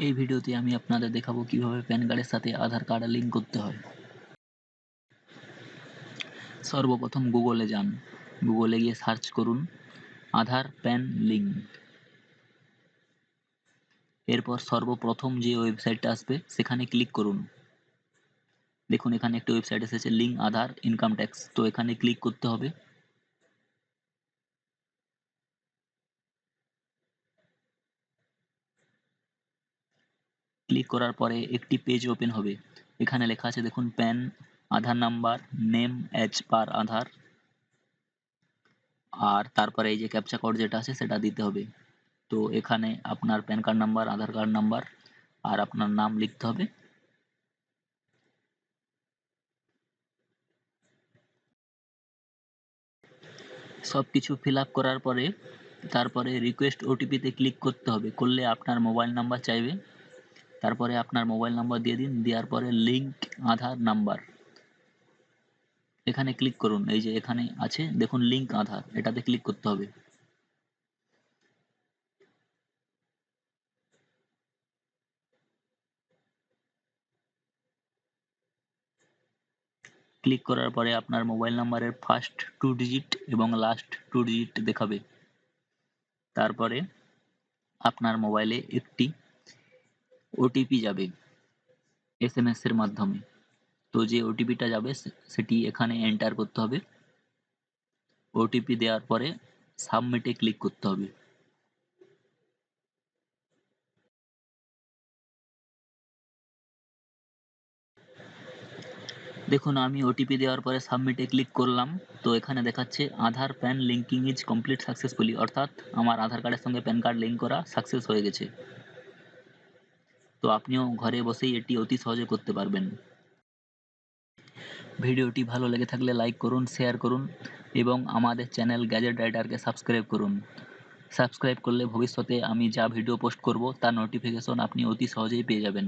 এই ভিডিওতে আমি আপনাদের দেখাবো কিভাবে প্যান কার্ডের সাথে আধার কার্ড লিঙ্ক করতে হয়। সর্বপ্রথম গুগলে যান, গুগলে গিয়ে সার্চ করুন আধার প্যান লিঙ্ক। এরপর সর্বপ্রথম যে ওয়েবসাইটটা আসবে সেখানে ক্লিক করুন। দেখুন এখানে একটা ওয়েবসাইট এসেছে লিঙ্ক আধার ইনকাম ট্যাক্স, তো এখানে ক্লিক করতে হবে। ক্লিক করার পরে একটি পেজ ওপেন হবে। এখানে লেখা আছে দেখুন প্যান, আধার নাম্বার, নেম অ্যাজ পার আধার, আর তারপরে এই যে ক্যাপচা কোড যেটা আছে সেটা দিতে হবে। তো এখানে আপনার প্যান কার্ড নাম্বার, আধার কার্ড নাম্বার আর আপনার নাম লিখতে হবে। সবকিছু ফিল আপ করার পরে তারপরে রিকোয়েস্ট ওটিপিতে ক্লিক করতে হবে, করলে আপনার মোবাইল নাম্বার চাইবে। তারপরে আপনার মোবাইল নাম্বার দিয়ে দিন, দেওয়ার পরে লিঙ্ক আধার নাম্বার এখানে ক্লিক করুন। এই যে এখানে আছে দেখুন লিঙ্ক আধার, এটাতে ক্লিক করতে হবে। ক্লিক করার পরে আপনার মোবাইল নাম্বারের ফার্স্ট 2 ডিজিট এবং লাস্ট 2 ডিজিট দেখাবে। তারপরে আপনার মোবাইলে একটি ওটিপি যাবে এসএমএস এর মাধ্যমে। তো যে ওটিপিটা যাবে সেটি এখানে এন্টার করতে হবে। ওটিপি দেওয়ার পরে সাবমিটে ক্লিক করতে হবে। দেখুন আমি ওটিপি দেওয়ার পরে সাবমিটে ক্লিক করলাম। তো এখানে দেখাচ্ছে Aadhaar PAN linking is complete successfully, অর্থাৎ আমার আধার কার্ডের সঙ্গে প্যান কার্ড লিঙ্ক করা সাকসেস হয়ে গেছে। তো আপনিও ঘরে বসেই এটি অতি সহজে করতে পারবেন। ভিডিওটি ভালো লেগে থাকলে লাইক করুন, শেয়ার করুন এবং আমাদের চ্যানেল গ্যাজেট রাইডারকে সাবস্ক্রাইব করুন। সাবস্ক্রাইব করলে ভবিষ্যতে আমি যা ভিডিও পোস্ট করব তার নোটিফিকেশন আপনি অতি সহজেই পেয়ে যাবেন।